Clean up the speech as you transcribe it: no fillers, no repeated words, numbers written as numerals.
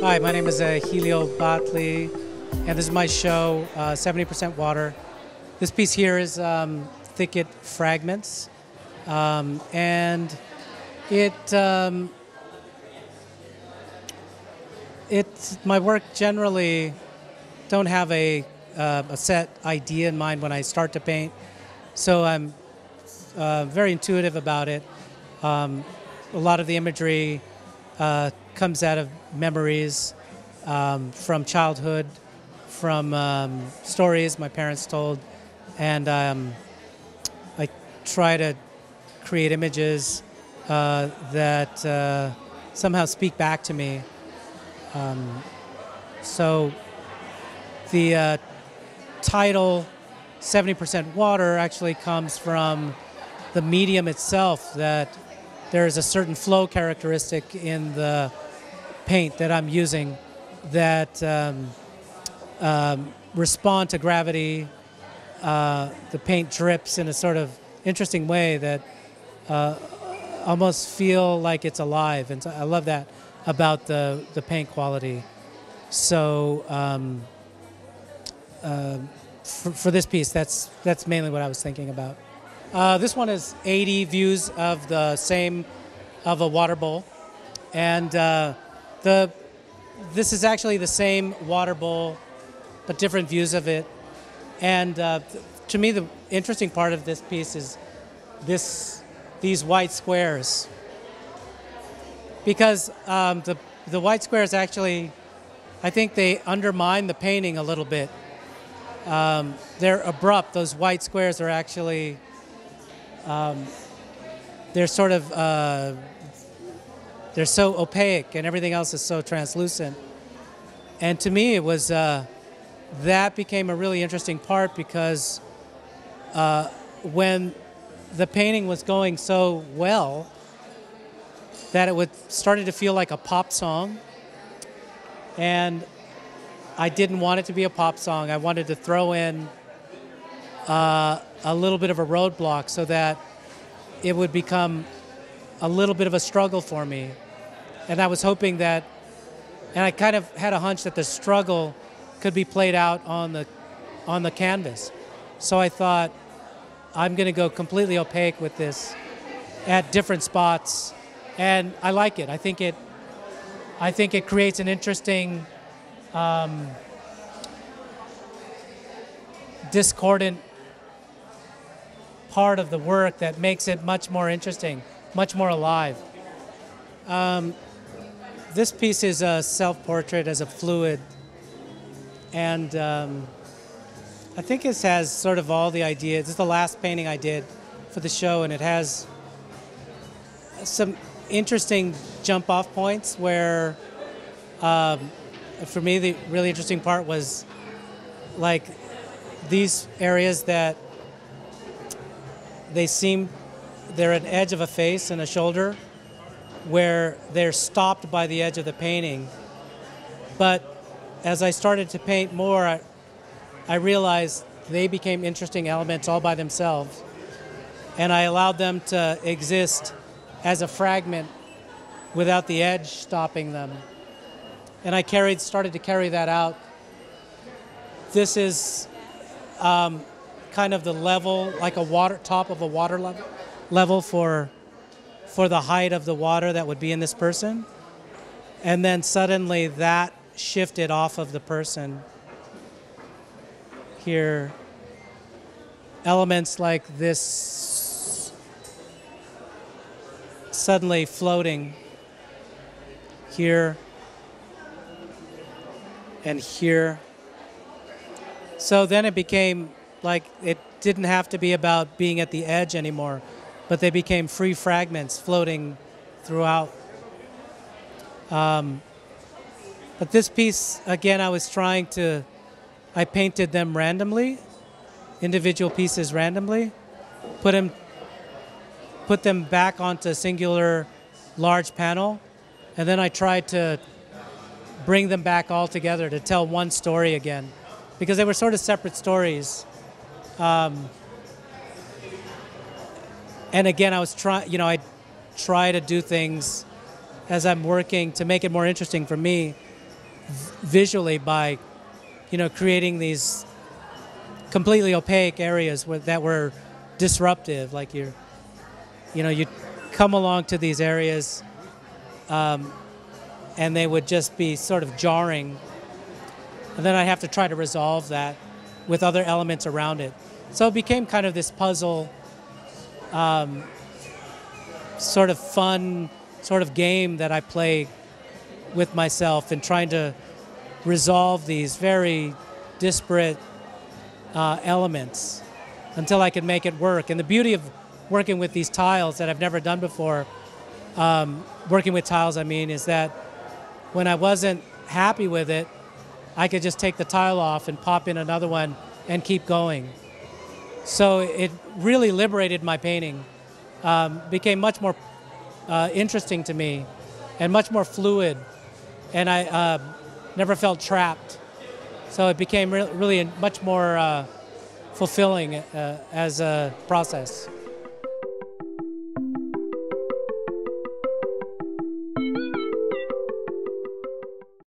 Hi, my name is Helio Batley, and this is my show, 70% Water. This piece here is Thicket Fragments, and it's my work generally don't have a set idea in mind when I start to paint, so I'm very intuitive about it. A lot of the imagery comes out of memories from childhood, from stories my parents told, and I try to create images that somehow speak back to me. So the title 70% Water actually comes from the medium itself, that there is a certain flow characteristic in the paint that I'm using that respond to gravity. The paint drips in a sort of interesting way that almost feel like it's alive, and so I love that about the paint quality. So for this piece, that's mainly what I was thinking about. This one is 80 views of of a water bowl, and this is actually the same water bowl, but different views of it. And to me, the interesting part of this piece is these white squares, because the white squares actually, I think they undermine the painting a little bit. They're abrupt. Those white squares are actually they're sort of they're so opaque, and everything else is so translucent. And to me, it was that became a really interesting part, because when the painting was going so well that it started to feel like a pop song, and I didn't want it to be a pop song. I wanted to throw in a little bit of a roadblock so that it would become a little bit of a struggle for me. And I was hoping that, and I kind of had a hunch that the struggle could be played out on the canvas. So I thought, I'm going to go completely opaque with this at different spots, and I like it. I think it creates an interesting discordant part of the work that makes it much more interesting, much more alive. This piece is a self-portrait as a fluid, and I think this has sort of all the ideas. This is the last painting I did for the show, and it has some interesting jump-off points where, for me, the really interesting part was like these areas that they're at the edge of a face and a shoulder, where they're stopped by the edge of the painting. But as I started to paint more, I realized they became interesting elements all by themselves, and I allowed them to exist as a fragment without the edge stopping them. And I started to carry that out. This is kind of the level, like top of a water level for the height of the water that would be in this person. And then suddenly that shifted off of the person. Here, elements like this suddenly floating here and here. So then it became like it didn't have to be about being at the edge anymore, but they became free fragments floating throughout. But this piece, again, I painted them randomly, individual pieces randomly, put them back onto a singular large panel, and then I tried to bring them back all together to tell one story again, because they were sort of separate stories. And again, I try to do things as I'm working to make it more interesting for me. visually by, creating these completely opaque areas that were disruptive. Like you come along to these areas, and they would just be sort of jarring, and then I have to try to resolve that with other elements around it. So it became kind of this puzzle, sort of fun, sort of game that I play with myself in trying to resolve these very disparate elements until I can make it work. And the beauty of working with these tiles that I've never done before, working with tiles, I mean, is that when I wasn't happy with it, I could just take the tile off and pop in another one and keep going. So it really liberated my painting, became much more interesting to me and much more fluid, and I never felt trapped. So it became really much more fulfilling as a process.